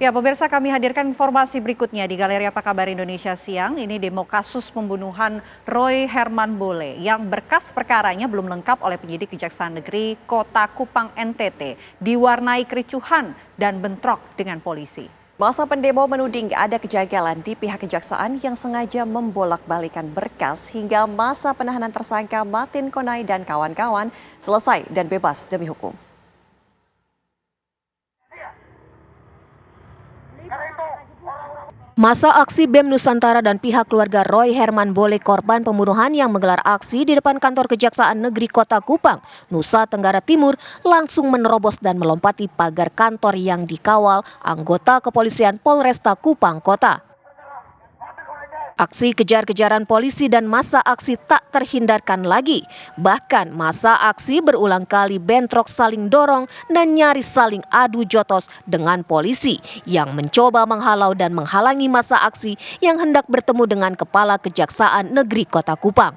Ya, pemirsa, kami hadirkan informasi berikutnya di Galeri Apa Kabar Indonesia Siang. Ini demo kasus pembunuhan Roy Herman Bole yang berkas perkaranya belum lengkap oleh penyidik Kejaksaan Negeri Kota Kupang NTT, diwarnai kericuhan dan bentrok dengan polisi. Masa pendemo menuding ada kejanggalan di pihak kejaksaan yang sengaja membolak-balikan berkas hingga masa penahanan tersangka Martin Konai dan kawan-kawan selesai dan bebas demi hukum. Masa aksi BEM Nusantara dan pihak keluarga Roy Herman Bole korban pembunuhan yang menggelar aksi di depan kantor Kejaksaan Negeri Kota Kupang, Nusa Tenggara Timur langsung menerobos dan melompati pagar kantor yang dikawal anggota kepolisian Polresta Kupang Kota. Aksi kejar-kejaran polisi dan masa aksi tak terhindarkan lagi. Bahkan masa aksi berulang kali bentrok saling dorong dan nyaris saling adu jotos dengan polisi yang mencoba menghalau dan menghalangi masa aksi yang hendak bertemu dengan Kepala Kejaksaan Negeri Kota Kupang.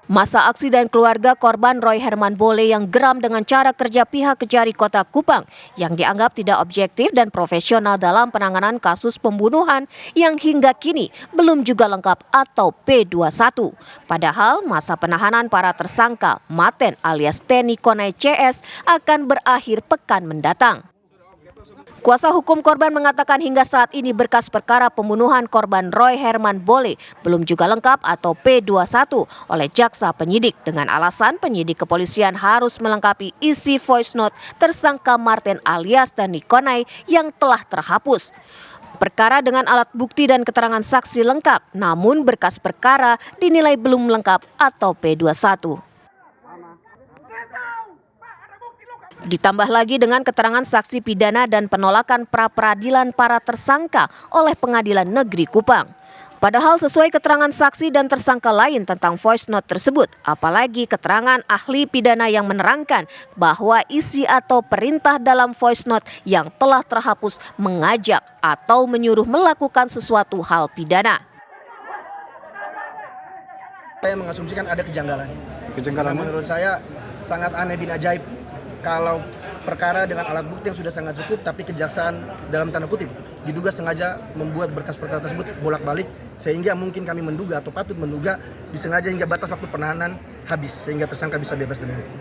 Masa aksi dan keluarga korban Roy Herman Bole yang geram dengan cara kerja pihak Kejari Kota Kupang yang dianggap tidak objektif dan profesional dalam penanganan kasus pembunuhan yang hingga kini belum juga lengkap atau P21. Padahal masa penahanan para tersangka Maten alias Teni Konai CS akan berakhir pekan mendatang. Kuasa hukum korban mengatakan hingga saat ini berkas perkara pembunuhan korban Roy Herman Bole belum juga lengkap atau P21 oleh jaksa penyidik dengan alasan penyidik kepolisian harus melengkapi isi voice note tersangka Martin alias Teni Konai yang telah terhapus. Perkara dengan alat bukti dan keterangan saksi lengkap, namun berkas perkara dinilai belum lengkap atau P21. Ditambah lagi dengan keterangan saksi pidana dan penolakan pra-peradilan para tersangka oleh Pengadilan Negeri Kupang. Padahal sesuai keterangan saksi dan tersangka lain tentang voice note tersebut, apalagi keterangan ahli pidana yang menerangkan bahwa isi atau perintah dalam voice note yang telah terhapus mengajak atau menyuruh melakukan sesuatu hal pidana. Saya mengasumsikan ada kejanggalan. Menurut saya sangat aneh bin ajaib. Kalau perkara dengan alat bukti yang sudah sangat cukup, tapi kejaksaan dalam tanda kutip diduga sengaja membuat berkas perkara tersebut bolak-balik, sehingga mungkin kami menduga atau patut menduga disengaja hingga batas waktu penahanan habis, sehingga tersangka bisa bebas demi hukum.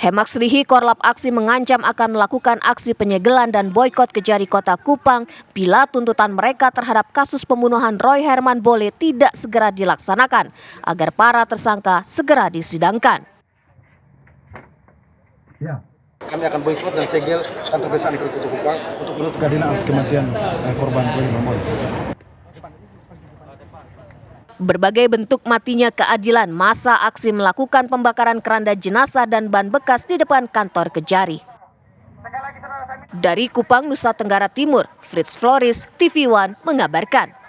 Hemax Rihi Korlap Aksi mengancam akan melakukan aksi penyegelan dan boikot Kejari Kota Kupang bila tuntutan mereka terhadap kasus pembunuhan Roy Herman Bole tidak segera dilaksanakan agar para tersangka segera disidangkan. Ya. Kami akan boikot dan segel kantor Kejaksaan Negeri Kota Kupang untuk menuntut keadilan atas kematian korban Roy Herman Bole. Berbagai bentuk matinya keadilan, masa aksi melakukan pembakaran keranda jenazah dan ban bekas di depan kantor Kejari. Dari Kupang, Nusa Tenggara Timur, Fritz Floris, TV One mengabarkan.